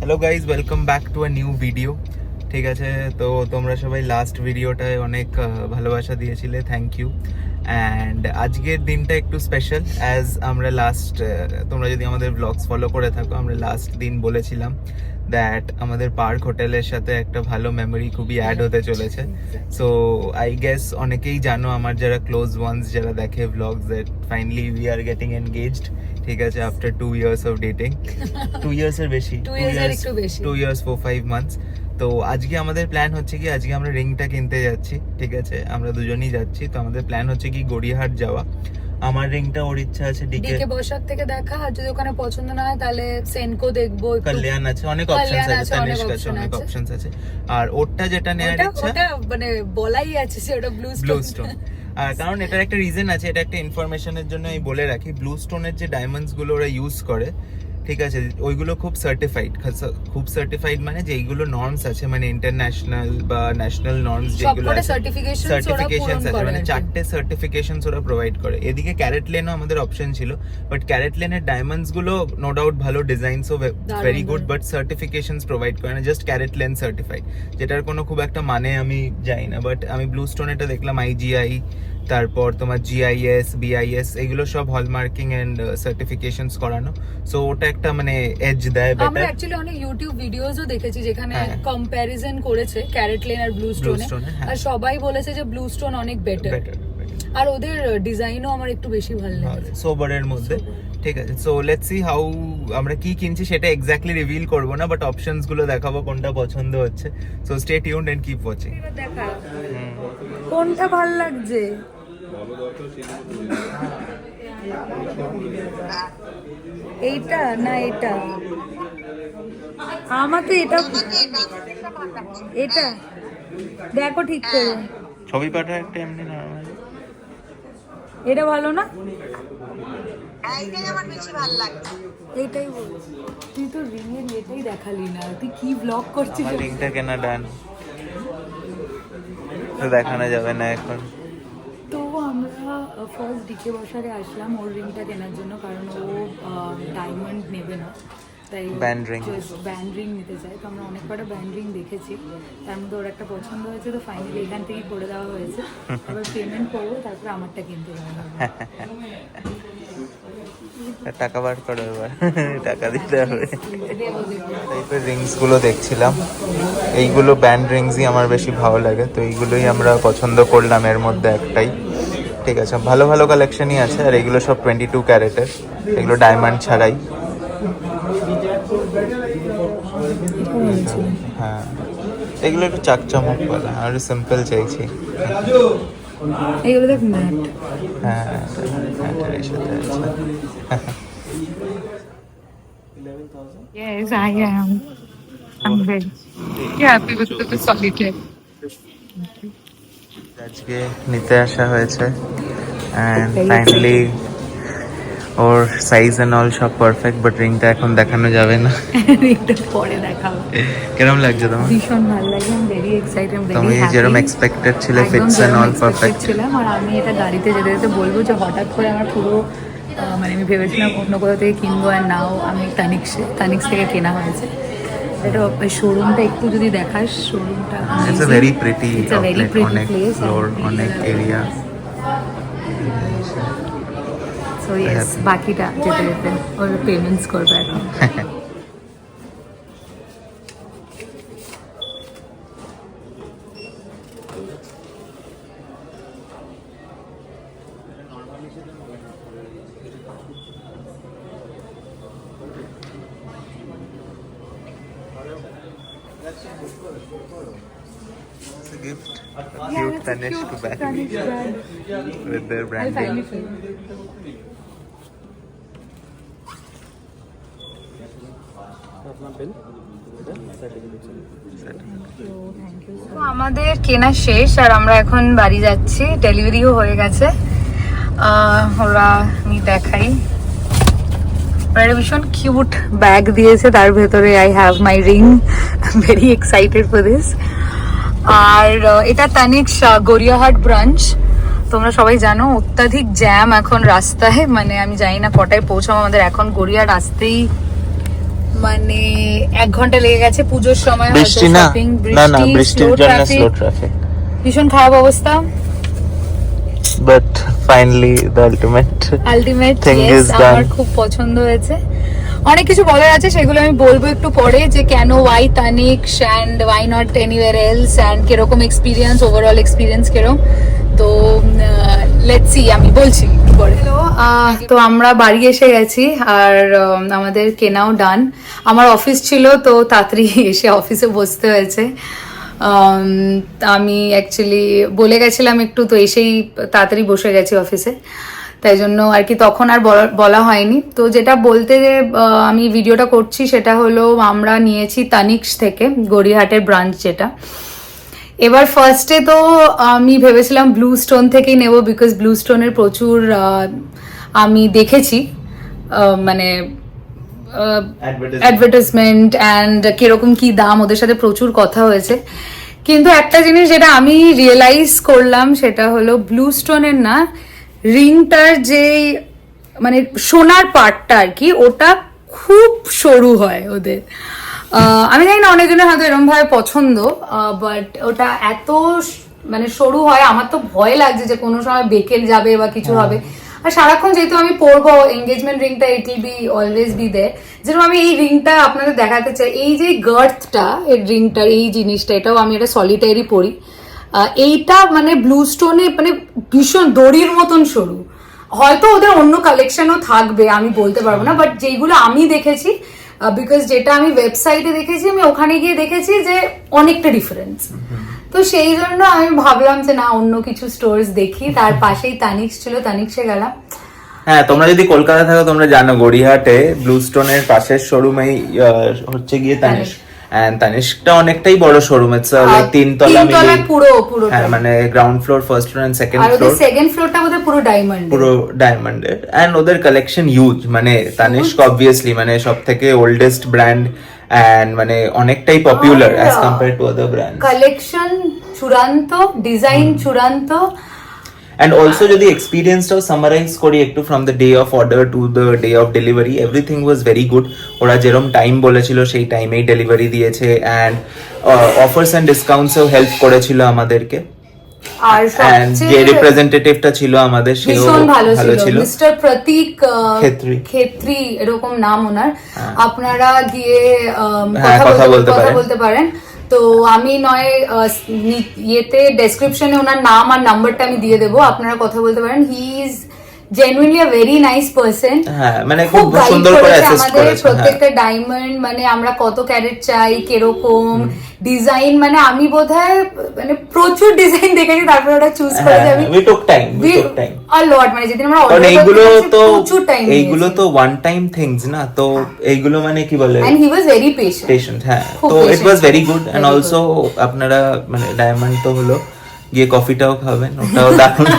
Hello guys, welcome back to a new video. ঠিক আছে, তো তোমরা সবাই লাস্ট ভিডিওটায় অনেক ভালোবাসা দিয়েছিলে, থ্যাংক ইউ। অ্যান্ড আজকের দিনটা একটু স্পেশাল, অ্যাজ আমরা লাস্ট, তোমরা যদি আমাদের ব্লগস ফলো করে থাকো, আমরা লাস্ট দিন বলেছিলাম দ্যাট আমাদের পার্ক হোটেলের সাথে একটা ভালো মেমোরি খুবই অ্যাড হতে চলেছে। সো আই গেস অনেকেই জানো, আমার যারা ক্লোজ ওয়ান্স যারা দেখে blogs, that finally we are getting engaged. ঠিক আছে, after 2 years of dating, 2 years এর বেশি, 2 years 4-5 months। তো আজকে আমাদের প্ল্যান হচ্ছে কি, আজকে আমরা রিংটা কিনতে যাচ্ছি। ঠিক আছে, আমরা দুজনেই যাচ্ছি। তো আমাদের প্ল্যান হচ্ছে কি গড়িয়াহাট যাওয়া। আমার রিংটা ওর ইচ্ছা আছে ডিকে বসাক থেকে দেখা, আর যদি ওখানে পছন্দ না হয় তাহলে সেনকো দেখবো, কল্যাণ আছে, অনেক অপশনস আছে, তানিষ্ক আছে, অনেক অপশনস আছে। আর ওরটা যেটা নেওয়ার ইচ্ছা, ওটা মানে বলাই আছে যে ওটা ব্লু স্টোন। আর কারণ এটার একটা রিজন আছে, এটা একটা ইনফরমেশনের জন্য আমি বলে রাখি। ব্লু স্টোনের যে ডায়মন্ডস গুলো ওরা ইউজ করে, ঠিক আছে, ওইগুলো খুব সার্টিফাইড, মানে যে এইগুলো নর্মস আছে, মানে ইন্টারন্যাশনাল বা ন্যাশনাল নর্মস যেগুলো আছে, সার্টিফিকেশনস আছে, মানে 4টে সার্টিফিকেশনস ওরা প্রোভাইড করে। এদিকে ক্যারেট লেনও আমাদের অপশন ছিল, বাট ক্যারেট লেনের ডায়মন্ডস গুলো নো ডাউট ভালো, ডিজাইনসও very good, but certifications provide করে না, জাস্ট ক্যারেট লেন সার্টিফাইড, যেটার কোনো খুব একটা মানে আমি জানি না। বাট আমি ব্লু স্টোন এটা দেখলাম IGI, তারপর তোমার GIS, BIS, এগুলো সব হলমার্কিং এন্ড সার্টিফিকেশনস করানো। সো ওটা একটা মানে এজ দেয় বেটার। আমরা অ্যাকচুয়ালি অনেক ইউটিউব ভিডিওসও দেখেছি যেখানে কম্প্যারিজন করেছে ক্যারেট লেন আর ব্লু স্টোনে, আর সবাই বলেছে যে ব্লু স্টোন অনেক বেটার। আর ওদের ডিজাইনও আমার একটু বেশি ভালো লাগে, সোবারের মধ্যে। ঠিক আছে, সো লেটস সি হাউ আমরা কি কিনছি সেটা এক্স্যাক্টলি রিভিল করব না, বাট অপশনস গুলো দেখাবো কোনটা পছন্দ হচ্ছে। So stay tuned and keep watching. দেখা কোনটা ভালো লাগছে। এইটা না এটা, আমাকে এটা দেখো ঠিক করে, ছবি পাঠা একটা এমনি নরমাল। এটা ভালো না? এইটাই আমার বেশি ভালো লাগছে। এইটাই বল, তুই তো রিং এর এটাই দেখালি না, তুই কি ব্লগ করছিস? রিংটা কেনা ডান, তো দেখানো যাবে না এখন। তো আমরা ফার্স্ট ডিকে বসারে আসলাম ওর রিংটা কেনার জন্য, কারণ ও ডায়মন্ড নেবে না, তাই ব্যান্ড রিং নিতে চাই। তো আমরা অনেক কটা ব্যান্ড রিং দেখেছি, তার মধ্যে ওর একটা পছন্দ হয়েছে, তো ফাইনালি এখান থেকেই করে দেওয়া হয়েছে। এবার পেমেন্ট করবো, তারপরে আমারটা কিনতে দেওয়া হবে। টাকা বার করো এবার, টাকা দিতে হবে। টাইপের রিংস গুলো দেখছিলাম, এইগুলো ব্যান্ড রিংসই আমার বেশি ভালো লাগে, তো এইগুলোই আমরা পছন্দ করলাম। এর মধ্যে একটাই, ঠিক আছে, ভালো ভালো কালেকশনই আছে। আর এগুলো সব 22 ক্যারেটের, এগুলো ডায়মন্ড ছাড়াই। হ্যাঁ, এগুলো একটু চাকচমক বলা, আর সিম্পল চাইছি। এইগুলো দেখ ম্যাট। হ্যাঁ, ম্যাটের সাথে আছে। Yes, I am. I'm very happy with the solitaire. আজকে নিতে আসা হয়েছে, অ্যান্ড ফাইনালি ওর সাইজ এন্ড অল সব পারফেক্ট, বাট রিংটা এখন দেখানো যাবে না, রিংটা পরে দেখাবো। কেমন লাগছে তোমার? ভীষণ ভালো লাগে, আমি ভেরি এক্সাইটেড, তুমি যেরকম এক্সপেক্টেড ছিলে, ফিটস এন্ড অল পারফেক্ট ছিলাম। আর আমি এটা গাড়িতে যেতে যেতে বলবো যে হঠাৎ করে আমার পুরো মানে আমি ভেবেছিলাম অন্য কোথাও থেকে কিনবো, আর নাও আমি তানিক্স থেকে কেনা হয়েছে। এটা শোরুমটা একটু যদি দেখাস, শোরুমটা it's a very pretty outlet, অনেক ফ্লোর, অনেক এরিয়া। সো ইয়েস, বাকিটা যেতে যেতে ওর পেমেন্টস করবে এখন। It's a gift, cute Tanishq bag with their branding. আমাদের কেনা শেষ, আর আমরা এখন বাড়ি যাচ্ছি। ডেলিভারিও হয়ে গেছে। ওরা আমি দেখাই, ওরা ভীষণ কিউট ব্যাগ দিয়েছে, তার ভেতরে I have my ring, very excited for this. আর এটা তানিক্স গড়িয়াহাট ব্রাঞ্চ। তোমরা সবাই জানো অত্যাধিক জ্যাম এখন রাস্তায়, মানে আমি জানি না কটায় পৌঁছাবো। আমাদের এখন গড়িয়াহাট আসতেই মানে 1 ঘন্টা লেগে গেছে পুজোর সময়। বৃষ্টি না, না না বৃষ্টির জন্য স্লো ট্রাফিক, ভীষণ খারাপ অবস্থা। But finally the ultimate thing is done. আমার খুব পছন্দ হয়েছে। অনেক কিছু বলার আছে, সেগুলো আমি বলবো একটু পরে, যে কেন why Tanishq and why not anywhere else and কিরকম এক্সপিরিয়েন্স, ওভারঅল এক্সপিরিয়েন্স কিরকম। তো লেটস সি, আমি বলছি পরে। তো আমরা বাড়ি এসে গেছি আর আমাদের কেনাও ডান। আমার অফিস ছিল তো তাড়াতাড়ি এসে অফিসে বসতে হয়েছে। আমি অ্যাকচুয়ালি বলে গেছিলাম একটু, তো এসেই তাড়াতাড়ি বসে গেছি অফিসে, তাই জন্য আর কি তখন আর বলা হয়নি। তো যেটা বলতে আমি ভিডিওটা করছি সেটা হলো, আমরা নিয়েছি তানিক্স থেকে, গড়িয়াহাটের ব্রাঞ্চ যেটা। এবার ফার্স্টে তো আমি ভেবেছিলাম ব্লু স্টোন থেকেই নেব, বিকজ ব্লু স্টোনের প্রচুর আমি দেখেছি মানে অ্যাডভার্টাইজমেন্ট অ্যান্ড কিরকম কি দাম, ওদের সাথে প্রচুর কথা হয়েছে। কিন্তু একটা জিনিস যেটা আমি রিয়েলাইজ করলাম সেটা হলো, ব্লু স্টোনের না রিংটার যে মানে সোনার পার্টটা আর কি, ওটা খুব সরু হয় ওদের। আমি জানি না অনেকজনের হয়তো এরকম ভাবে পছন্দ, বাট ওটা এত মানে সরু হয়, আমার তো ভয় লাগছে যে কোনো সময় বেঁকে যাবে বা কিছু হবে। আর সারাক্ষণ যেহেতু আমি পরবো এঙ্গেজমেন্ট রিংটা, it will be always be there. যেরকম আমি এই রিংটা আপনাদের দেখাতে চাই, এই যে গার্থটা এই রিংটার, এই জিনিসটা, এটাও আমি এটা সলিটারি পরি। এইটা মানে ব্লু স্টোনে মানে ভীষণ দড়ির মতন সরু। হয়তো ওদের অন্য কালেকশনও থাকবে, আমি বলতে পারবো না, বাট যেইগুলো আমি দেখেছি, বিকজ যেটা আমি ওয়েবসাইটে দেখেছি, আমি ওখানে গিয়ে দেখেছি যে অনেকটা ডিফারেন্স। তো সেই জন্য আমি ভাবলাম যে না, অন্য কিছু স্টোর্স দেখি। তার পাশেই তানিক্স ছিল, তানিক্সে গেলাম। হ্যাঁ, তোমরা যদি কলকাতা থাকো তোমরা জানো গড়িয়াহাটে ব্লু স্টোনের পাশের শোরুমেই হচ্ছে গিয়ে তানিক্স। এন্ড তানিক্সটা অনেকটাই বড় শোরুম, ইটস লাইক 3 তলা মিলে পুরো হ্যাঁ, মানে ground floor, first floor and second আর ফ্লোর। ওদের সেকেন্ড ফ্লোরটা বোধহয় পুরো ডায়মন্ডের। এন্ড ওদের কালেকশন হিউজ, মানে তানিক্স অবভিয়াসলি মানে সবথেকে ওল্ডেস্ট ব্র্যান্ড এন্ড মানে অনেকটাই popular as compare to other brands. Collection চূড়ান্ত, ডিজাইন চূড়ান্ত। And also যদি এক্সপিরিয়েন্সটাও সামারাইজ করি একটু, from the day of order to the day of delivery, everything was very good. ওরা যেরকম টাইম বলেছিল সেই টাইমেই ডেলিভারি দিয়েছে, অ্যান্ড অফার্স অ্যান্ড ডিসকাউন্টসেও হেল্প করেছিল আমাদেরকে। আর যে রিপ্রেজেন্টেটিভটা ছিল আমাদের, সেও ভালো ছিল, মিস্টার প্রতীক খেত্রি এরকম নাম ওনার। আপনারা গিয়ে কথা বলতে পারেন। তো আমি নয় ইয়েতে ডেসক্রিপশনে ওনার নাম আর নাম্বারটা আমি দিয়ে দেবো, আপনারা কথা বলতে পারেন। He is genuinely a very nice person. হ্যাঁ, মানে খুব সুন্দর করে অ্যাসিস্ট করেছে প্রত্যেকটা ডায়মন্ড, মানে আমরা কত ক্যারেট চাই, কিরকম ডিজাইন, মানে আমি বোধহয় মানে প্রচুর ডিজাইন দেখেছি, তারপরে ওটা চুজ করেছি আমি। উই টুক টাইম আ লট, মানে যেদিন আমরা অর্ডার করেছি প্রচুর টাইম, এইগুলো তো ওয়ান টাইম থিংস না, তো এইগুলো মানে কি বলে, and he was very patient. হ্যাঁ, তো it was very good. And also আপনারা মানে ডায়মন্ড তো হলো, গিয়ে কফিটাও খাবেন, ওটাও দারুণ।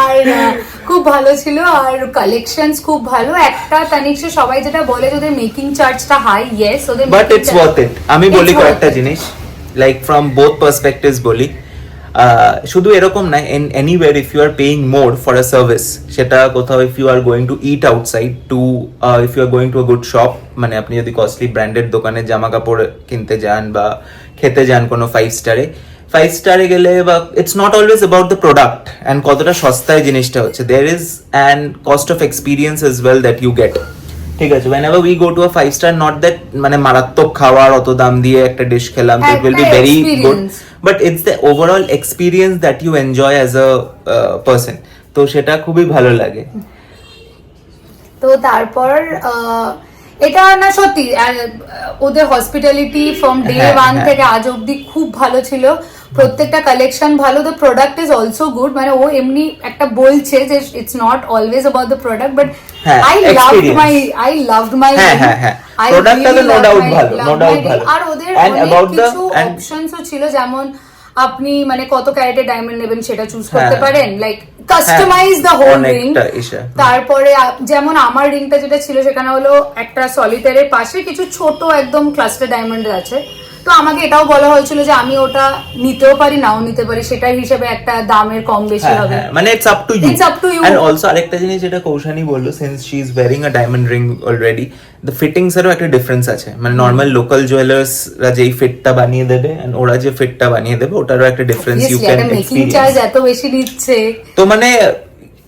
আর খুব ভালো ছিল, আর কালেকশনস খুব ভালো। একটা তানিক্সে সবাই যেটা বলে যে ওদের মেকিং চার্জটা হাই, ইয়েস ওদের, বাট ইটস ওয়ার্থ ইট। আমি বলি কয়েকটা জিনিস, লাইক ফ্রম বোথ পার্সপেক্টিভস বলি। শুধু এরকম না, anyway if you are paying more for a service, সেটা কোথাও if you are going to it outside, to if you are going to a good shop, মানে আপনি যদি কস্টলি ব্র্যান্ডেড দোকানে জামা কাপড় কিনতে যান বা খেতে যান কোনো 5 স্টারে গেলে, বা it's not always about the product and কতটা সস্তায় জিনিসটা হচ্ছে, there is an cost of experience as well that you get. ঠিক আছে, whenever we go to a 5 star, not that মানে মারাত্মক খাবার অত দাম দিয়ে একটা ডিশ খেলাম, it will be very good, but it's the overall experience that you enjoy as a person, তো সেটা খুবই ভালো লাগে। তো তারপর এটা না সত্যি ওদের হসপিটালিটি ফ্রম ডে 1 থেকে আজ অব্দি খুব ভালো ছিল। প্রত্যেকটা কালেকশন ভালো, the product is also good. মানে ও এমনি একটা বলছে যে it's not always about the product, but I loved my প্রোডাক্টটা তো নো ডাউট ভালো, আর ওদের অনেক কিছু অপশনসও ছিল, যেমন আপনি মানে কত ক্যারেটের ডায়মন্ড নেবেন সেটা চুজ করতে পারেন, like customise the whole ring. তারপরে যেমন আমার রিংটা যেটা ছিল সেখানে হলো একটা সলিটারের পাশে কিছু ছোট একদম ক্লাস্টার ডায়মন্ড আছে, তো আমাকে এটাও বলা হয়েছিল যে আমি ওটা নিতেও পারি নাও নিতে পারি, সেটার হিসেবে একটা দামের কম বেশি হ্যাঁ, হবে। হ্যাঁ, মানে it's up to you. It's up to you. And also আরেকটা জিনিস যেটা কৌশানি বললো, since she is wearing a diamond ring already, the fittings এরও একটা ডিফারেন্স আছে। মানে নর্মাল লোকাল জুয়েলার্সরা যেই ফিটটা বানিয়ে দেবে এন্ড ওরা যে ফিটটা বানিয়ে দেবে ওটারও একটা ডিফারেন্স ইউ Obviously, ক্যান একটা মেকিং চার্জ এক্সপেরিয়েন্স। এত বেশি নিচ্ছে। তো মানে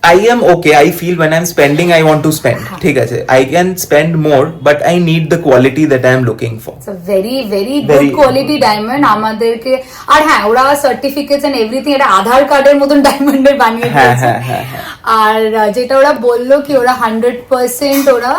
I am okay. I feel when I'm spending, I want to spend. ঠিক আছে, I can spend more, but I need the quality that I am looking for. It's a very very Very- good quality diamond আমাদেরকে। আর হ্যাঁ, ওরা certificates and everything এটা আধার কার্ডের মতন ডায়মন্ডের বানিয়ে হ্যাঁ, দিয়েছে। হ্যাঁ, হ্যাঁ, হ্যাঁ। আর যেটা ওরা বললো কি ওরা 100% ওরা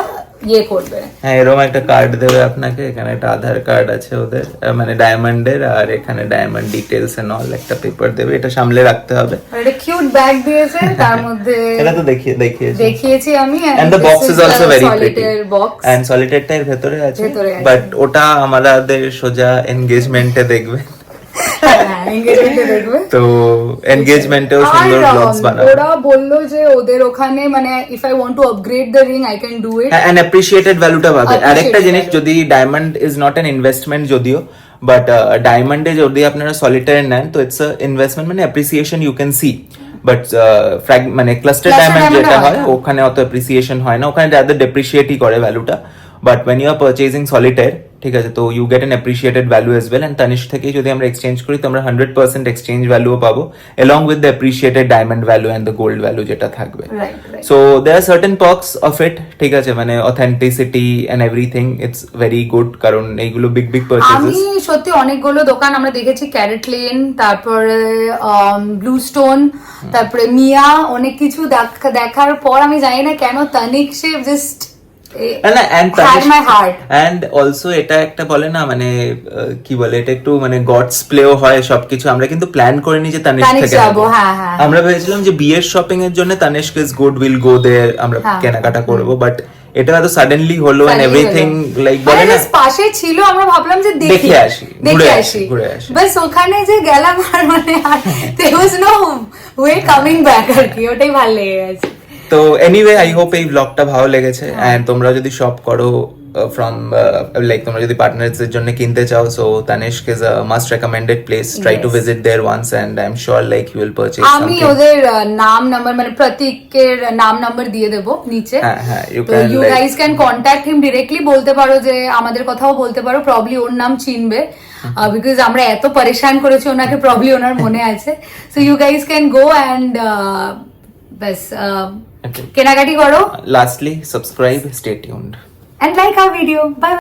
ইয়ে করবে। হ্যাঁ, এরকম একটা কার্ড দেবে আপনাকে, এখানে একটা আধার কার্ড আছে ওদের, মানে ডায়মন্ডের, আর এখানে ডায়মন্ড ডিটেলস এন্ড অল একটা পেপার দেবে, এটা সামলে রাখতে হবে। আর একটা কিউট ব্যাগ দিয়েছে, তার মধ্যে এটা তো দেখিয়েছি। দেখিয়েছি আমি। And the box is also very pretty. solitaire box। And solitaire টা এর ভেতরে আছে, ভেতরে আছে। বাট ওটা আমাদের সোজা এনগেজমেন্টে দেখবে। হ্যাঁ, engagement এ দেখবে। তো এনগেজমেন্টেও সুন্দর আর, ব্লগস বানাবে। ওরা বললো যে ওদের ওখানে মানে if I want to upgrade the ring I can do it. And appreciated ভ্যালুটা পাবে। Appreciated আরেকটা জিনিস, value। যদি diamond is not an investment যদিও, বাট ডায়মন্ডে যদি আপনারা সলিটায়ার নেন তো ইটস ইনভেস্টমেন্ট, মানে appreciation you can see, but মানে ক্লাস্টার Cluster ডায়মন্ড diamond যেটা হয় হয় না। ওখানে অত অ্যাপ্রিসিয়েশন হয় না, ওখানে যাদের ডেপ্রিসিয়েটই করে ভ্যালুটা। But when you are purchasing solitaire, ঠিক আছে, তো you get an appreciated value as well. And Tanishq থেকে যদি আমরা এক্সচেঞ্জ করি তো আমরা 100% এক্সচেঞ্জ ভ্যালুও পাবো, along with the appreciated diamond value and the gold value যেটা থাকবে। Right, right. So there are certain perks of it, ঠিক আছে, মানে authenticity and everything, it's very good, কারণ এইগুলো বিগ আমি purchases। সত্যি অনেকগুলো দোকান আমরা দেখেছি, ক্যারেট লেন, তারপরে ব্লু স্টোন, তারপরে মিয়া, অনেক কিছু দেখার পর আমি জানি না কেন তানিক সে জাস্ট না, and had my heart। and also এটা একটা বলে না, মানে কি বলে, এটা একটু মানে গডস প্লেও হয় সবকিছু। আমরা কিন্তু প্ল্যান করিনি যে তানিশ তানিশ থেকে যাবো, নেবো। হ্যাঁ, হ্যাঁ। আমরা ভেবেছিলাম যে বিয়ের শপিং এর জন্য তানিশক ইজ গুড, উইল গো দেয়ার, আমরা হ্যাঁ। কেনাকাটা করবো, বাট এটা এত সাডেনলি হলো এন্ড Suddenly এভরিথিং, হলো। লাইক বলে না, just পাশে ছিল, আমরা ভাবলাম যে দেখে আসি, ঘুরে আসি। বাস ওখানে যে গেলাম আর মানে there was no way coming back আর কি, ওটাই ভালো লেগে গেছে। তো এনিওয়ে, আই হোপ এই ব্লগটা ভালো লেগেছে। এন্ড তোমরা যদি শপ করো ফ্রম লাইক তোমরা যদি পার্টনারস এর জন্য কিনতে চাও, so Tanishq is a must recommended place, try to Yes. Visit there once and I am sure like you will purchase আমি সামথিং। ওদের নাম নাম্বার মানে প্রতীকের নাম নাম্বার দিয়ে দেবো নিচে। হ্যাঁ, হ্যাঁ, you তো can, you like- guys can contact him directly, বলতে পারো যে আমাদের কথাও বলতে পারো, প্রবলি ওর নাম চিনবে, বিকজ আমরা এত পরেশান করেছি ওনাকে, প্রবলি ওনার মনে আছে। So you guys can go and বাস Okay. কেনাকাটি করো Lastly, subscribe, stay tuned. and like our video. Bye.